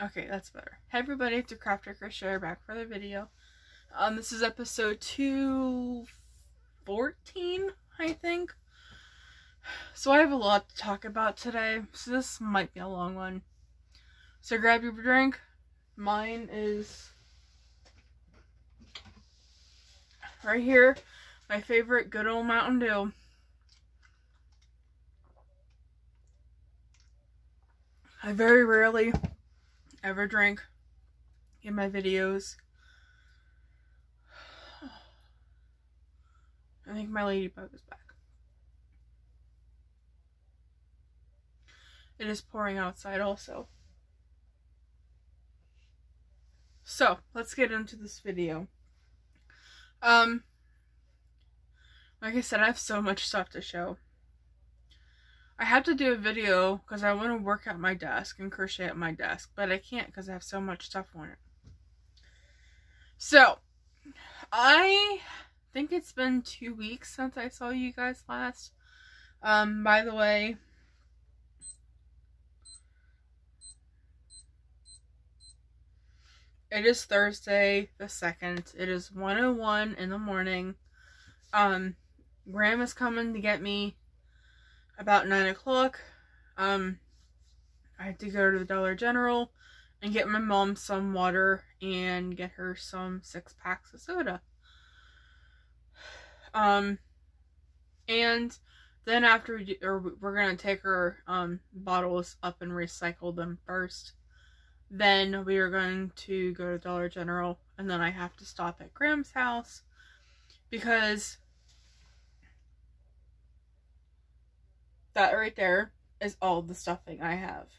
Okay, that's better. Hey everybody, it's your Crafter Crochet back for the video. This is episode 214, I think. So I have a lot to talk about today, so this might be a long one. So grab your drink. Mine is right here. My favorite good old Mountain Dew. I very rarely ever drink in my videos. I think my ladybug is back. It is pouring outside also. So, let's get into this video. Like I said, I have so much stuff to show. I have to do a video because I want to work at my desk and crochet at my desk, but I can't because I have so much stuff on it. So, I think it's been 2 weeks since I saw you guys last. By the way, it is Thursday the 2nd. It is 1:01 in the morning. Grandma's coming to get me about 9 o'clock. I had to go to the Dollar General and get my mom some water and get her some 6 packs of soda. And then after we're gonna take her bottles up and recycle them first. Then we are going to go to Dollar General, and then I have to stop at Graham's house because that right there is all the stuffing I have.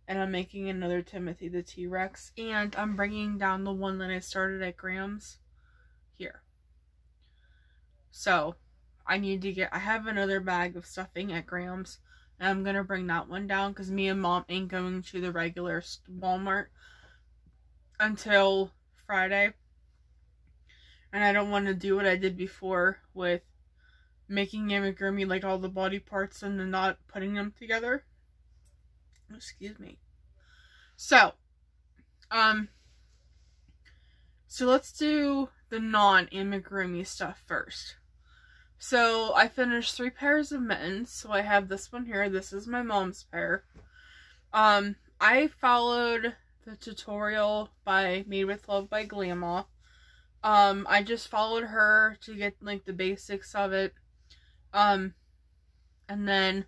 And I'm making another Timothy the T-Rex, and I'm bringing down the one that I started at Graham's here. So, I have another bag of stuffing at Graham's, and I'm going to bring that one down because me and Mom ain't going to the regular Walmart until Friday. And I don't want to do what I did before with making amigurumi, like all the body parts and then not putting them together. Excuse me. So let's do the non-amigurumi stuff first. So I finished 3 pairs of mittens. So I have this one here. This is my mom's pair. I followed the tutorial by Made with Love by Grandma. I just followed her to get like the basics of it. And then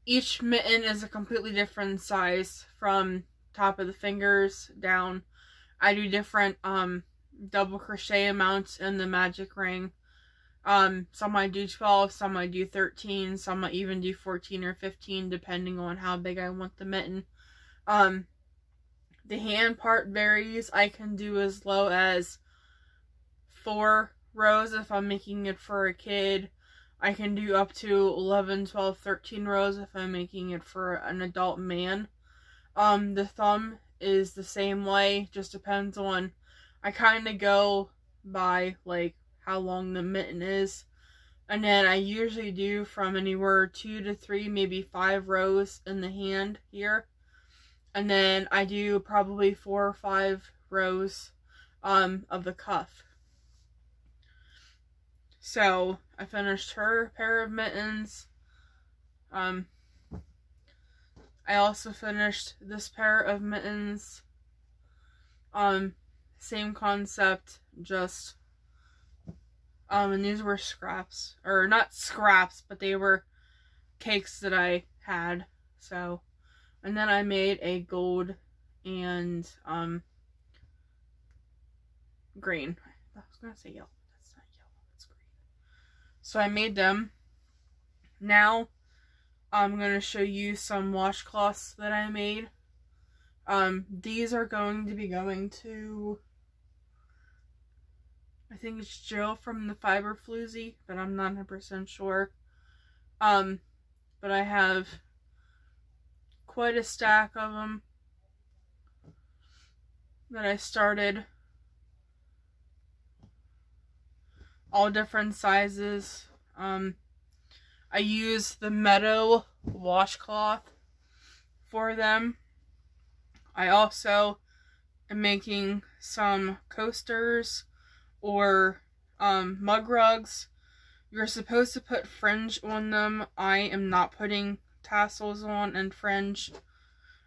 each mitten is a completely different size from top of the fingers down. I do different double crochet amounts in the magic ring. Some I do 12, some I do 13, some I even do 14 or 15 depending on how big I want the mitten. The hand part varies. I can do as low as 4 rows if I'm making it for a kid. I can do up to 11, 12, 13 rows if I'm making it for an adult man. The thumb is the same way, just depends on, I kind of go by like how long the mitten is. And then I usually do from anywhere 2 to 3, maybe 5 rows in the hand here. And then I do probably 4 or 5 rows of the cuff. So, I finished her pair of mittens. I also finished this pair of mittens. Same concept, just, and these were scraps. Or, not scraps, but they were cakes that I had. So, and then I made a gold and, green. I was gonna say yellow. So I made them. Now I'm going to show you some washcloths that I made. These are going to be going to, I think it's Jill from the Fiber Floozy, but I'm not 100% sure. But I have quite a stack of them that I started. All different sizes. I use the Meadow washcloth for them. I also am making some coasters or mug rugs. You're supposed to put fringe on them. I am not putting tassels on and fringe.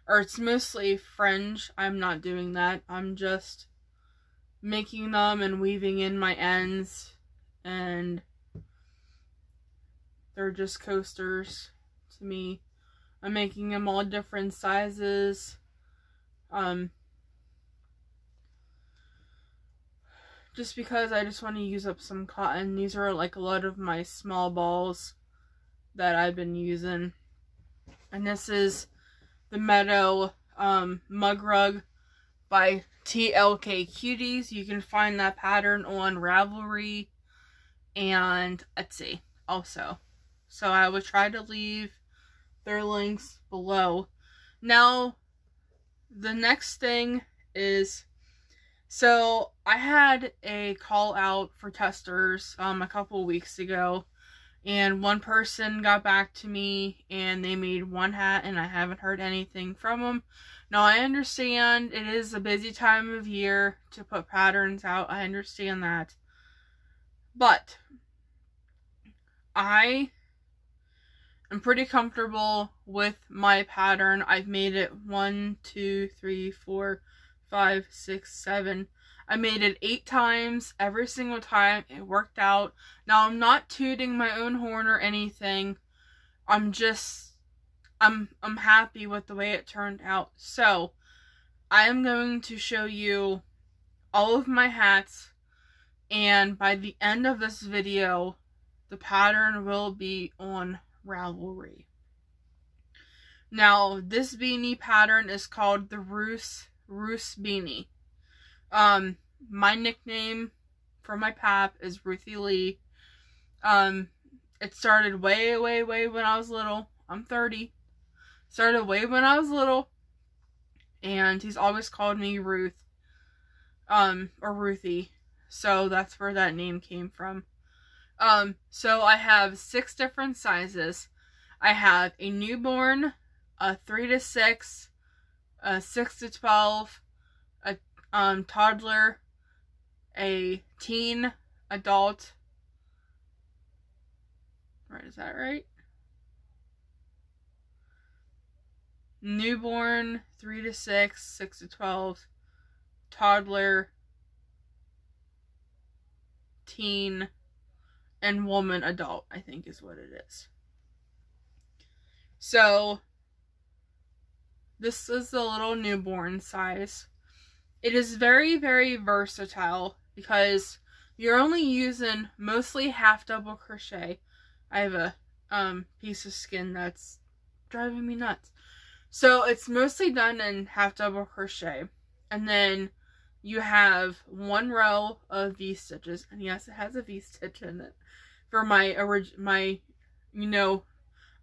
Or it's mostly fringe. I'm not doing that. I'm just making them and weaving in my ends. And they're just coasters to me. I'm making them all different sizes. Just because I just want to use up some cotton. These are like a lot of my small balls that I've been using. And this is the Meadow mug rug by TLK Cuties. You can find that pattern on Ravelry and Etsy also. So I will try to leave their links below. Now, the next thing is, so I had a call out for testers a couple weeks ago, and one person got back to me and they made one hat and I haven't heard anything from them. Now I understand it is a busy time of year to put patterns out. I understand that. But I am pretty comfortable with my pattern. I've made it 1, 2, 3, 4, 5, 6, 7. I made it 8 times. Every single time it worked out. Now I'm not tooting my own horn or anything. I'm happy with the way it turned out. So I am going to show you all of my hats, and by the end of this video the pattern will be on Ravelry. Now this beanie pattern is called the Roos beanie. My nickname for my pap is Ruthie Lee. It started way when I was little. I'm 30. Started way when I was little, and he's always called me Ruth, or Ruthie. So that's where that name came from. So I have 6 different sizes. I have a newborn, a 3 to 6, a 6 to 12, a toddler, a teen, adult. Right, is that right? Newborn, 3 to 6, 6 to 12, toddler, teen, and woman adult, I think is what it is. So this is the little newborn size. It is very versatile because you're only using mostly half double crochet. I have a piece of skin that's driving me nuts. So it's mostly done in half double crochet, and then you have 1 row of V-stitches, and yes, it has a V-stitch in it. For my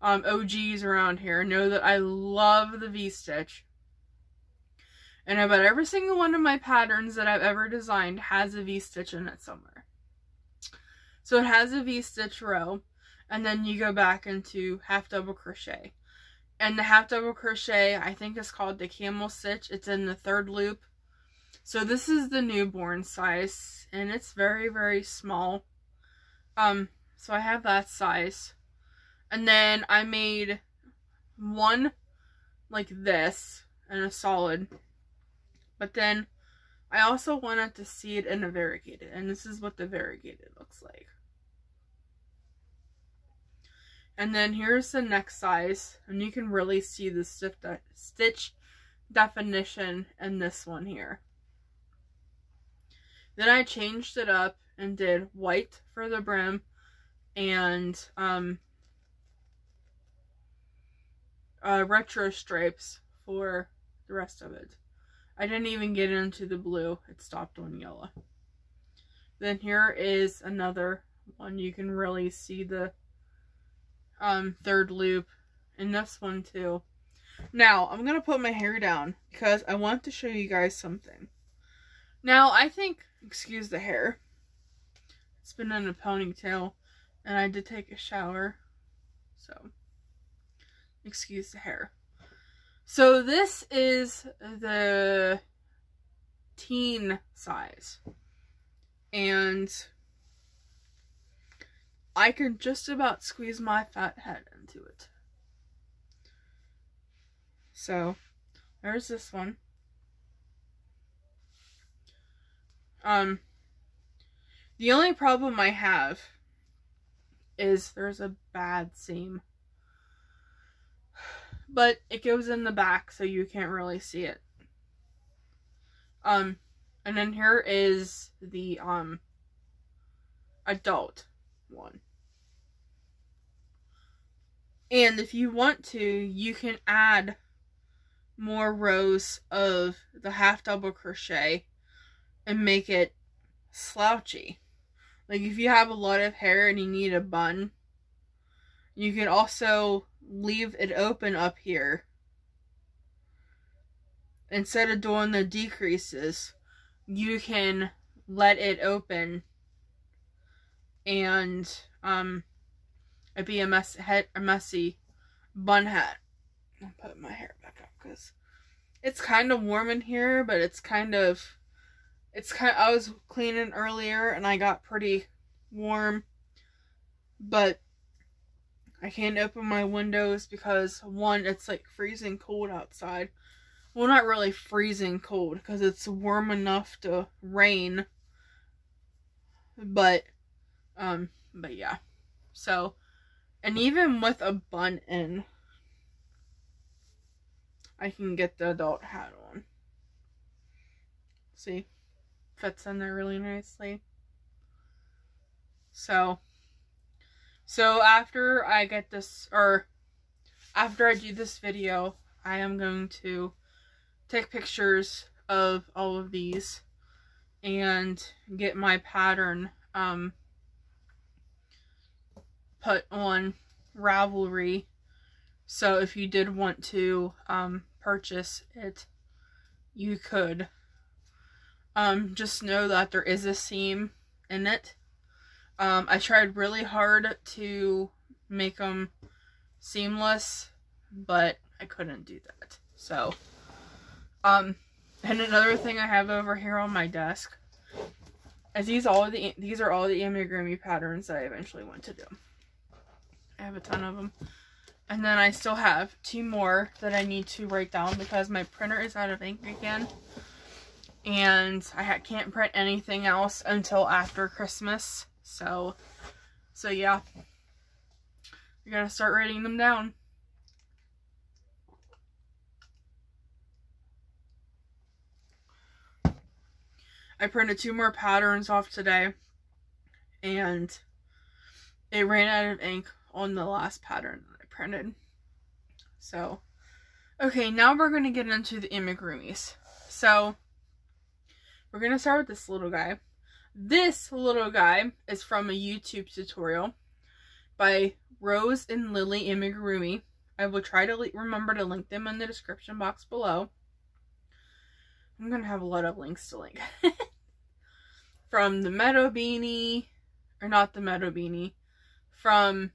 OGs around here know that I love the V-stitch. And about every single one of my patterns that I've ever designed has a V-stitch in it somewhere. So it has a V-stitch row, and then you go back into half double crochet. And the half double crochet, I think, is called the camel stitch. It's in the 3rd loop. So this is the newborn size, and it's very small. So I have that size. And then I made one like this in a solid. But then I also wanted to see it in a variegated, and this is what the variegated looks like. And then here's the next size, and you can really see the stitch definition in this one here. Then I changed it up and did white for the brim and retro stripes for the rest of it. I didn't even get into the blue. It stopped on yellow. Then here is another one. You can really see the 3rd loop in this one too. Now, I'm going to put my hair down because I want to show you guys something. Now, I think, excuse the hair, it's been in a ponytail, and I did take a shower, so excuse the hair. So this is the teen size. And I can just about squeeze my fat head into it. So, there's this one. The only problem I have is there's a bad seam. But it goes in the back, so you can't really see it. And then here is the, adult one. And if you want to, you can add more rows of the half double crochet and make it slouchy. Like if you have a lot of hair and you need a bun, you can also leave it open up here. Instead of doing the decreases, you can let it open and it'd be a messy bun hat. I'll put my hair back up because it's kind of warm in here, but I was cleaning earlier and I got pretty warm, but I can't open my windows because one, it's like freezing cold outside. Well, not really freezing cold because it's warm enough to rain, but yeah. So, and even with a bun in, I can get the adult hat on. See? Fits in there really nicely. So after I get this, or after I do this video, I am going to take pictures of all of these and get my pattern put on Ravelry. So if you did want to purchase it, you could. Just know that there is a seam in it. I tried really hard to make them seamless, but I couldn't do that. So, and another thing I have over here on my desk is these are all the amigurumi patterns that I eventually want to do. I have a ton of them. And then I still have 2 more that I need to write down because my printer is out of ink again. And I can't print anything else until after Christmas. So yeah. We gotta start writing them down. I printed 2 more patterns off today. And it ran out of ink on the last pattern that I printed. So, okay, now we're going to get into the amigurumis. So, we're going to start with this little guy. This little guy is from a YouTube tutorial by Rose and Lily Amigurumi. I will try to remember to link them in the description box below. I'm going to have a lot of links to link. From the Meadow Beanie, or not the Meadow Beanie, from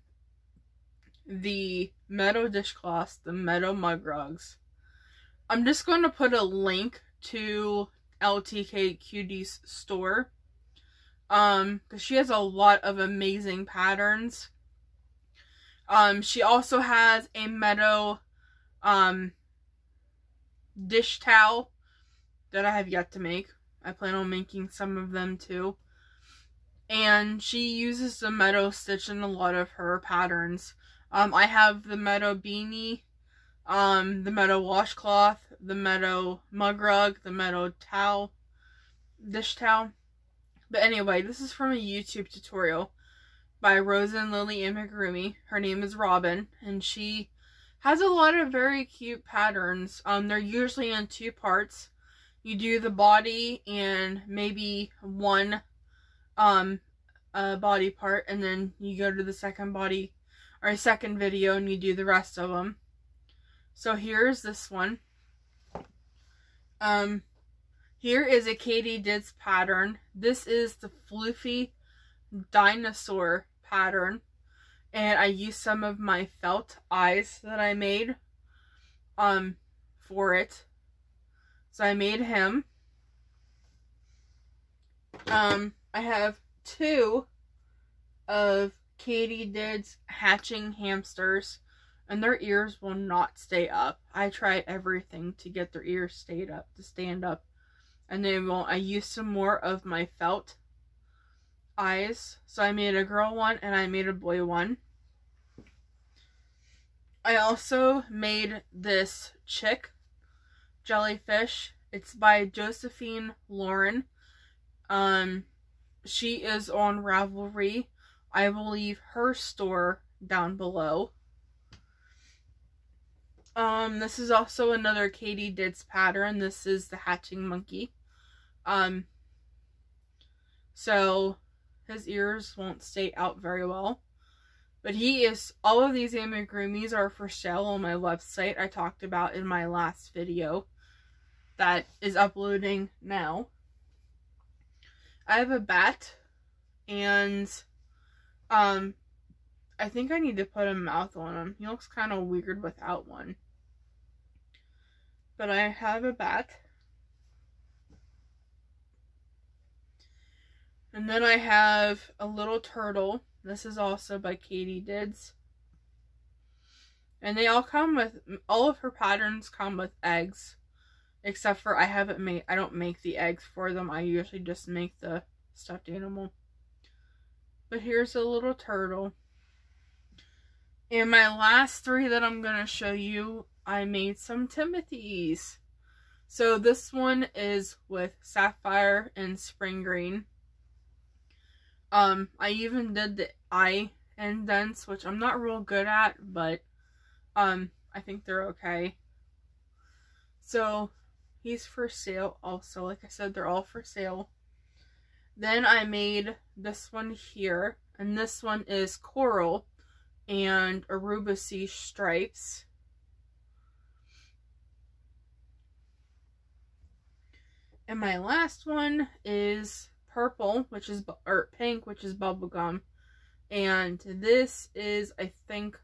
the Meadow dishcloths, the Meadow mug rugs. I'm just going to put a link to LTK Cutie's store. Because she has a lot of amazing patterns. She also has a Meadow, dish towel that I have yet to make. I plan on making some of them too. And she uses the Meadow stitch in a lot of her patterns. I have the Meadow beanie, the Meadow washcloth, the Meadow mug rug, the Meadow towel, dish towel. But anyway, this is from a YouTube tutorial by Rose and Lily Amigurumi. Her name is Robin, and she has a lot of very cute patterns. They're usually in 2 parts. You do the body and maybe one body part, and then you go to the second body or second video and you do the rest of them. So here's this one. Here is a Katie Dids pattern. This is the Floofy Dinosaur pattern, and I used some of my felt eyes that I made. for it. So I made him. I have 2 of Katydid's hatching hamsters, and their ears will not stay up. I tried everything to get their ears to stand up, and they won't. I used some more of my felt eyes, so I made a girl one and I made a boy one. I also made this chick jellyfish. It's by Josephine Lauren. She is on Ravelry. I will leave her store down below. This is also another Katydid's pattern. This is the hatching monkey. So his ears won't stay out very well. But all of these amigurumis are for sale on my website I talked about in my last video that is uploading now. I have a bat, and I think I need to put a mouth on him. He looks kind of weird without one. But I have a bat. And then I have a little turtle. This is also by Katydid's. And they all of her patterns come with eggs. Except for I don't make the eggs for them. I usually just make the stuffed animal. But here's a little turtle. And my last 3 that I'm going to show you, I made some Timothys. So this one is with sapphire and spring green. I even did the eye indents, which I'm not real good at, but I think they're okay. So he's for sale also. Like I said, they're all for sale. Then I made this one here, and this one is coral and Aruba sea stripes. And my last one is purple, or pink, which is bubblegum. And this is, I think,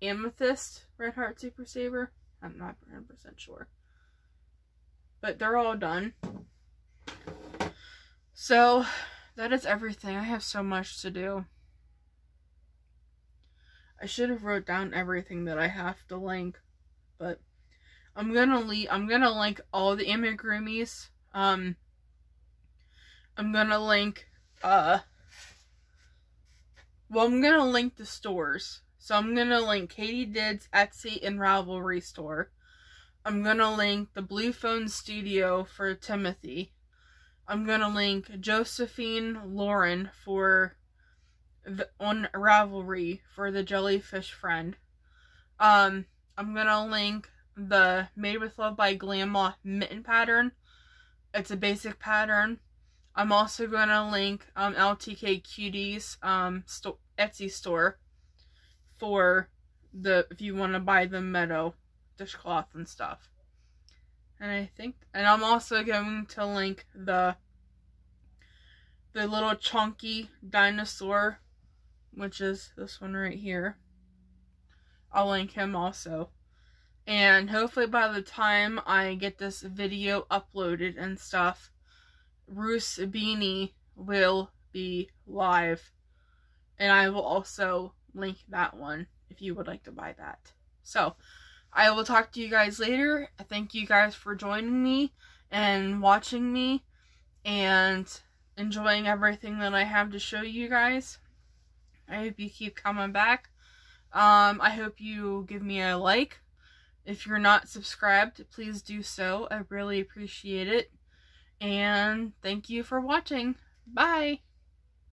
amethyst Red Heart Super Saver. I'm not 100% sure. But they're all done. So, that is everything. I have so much to do. I should have wrote down everything that I have to link. But I'm gonna link all the amigurumis. I'm gonna link I'm gonna link the stores. So I'm gonna link Katydid's Etsy and Ravelry store. I'm gonna link the Blue Phone Studio for Timothy. I'm gonna link Josephine Lauren on Ravelry for the jellyfish friend. I'm gonna link the Made with Love by Glamma mitten pattern. It's a basic pattern. I'm also gonna link LTK Cuties Etsy store for if you want to buy the meadow dishcloth and stuff. And I'm also going to link the little chunky dinosaur, which is this one right here. I'll link him also. And hopefully by the time I get this video uploaded and stuff, Roos Beanie will be live. And I will also link that one if you would like to buy that. So, I will talk to you guys later. Thank you guys for joining me and watching me and enjoying everything that I have to show you guys. I hope you keep coming back. I hope you give me a like. If you're not subscribed, please do so. I really appreciate it. And thank you for watching. Bye!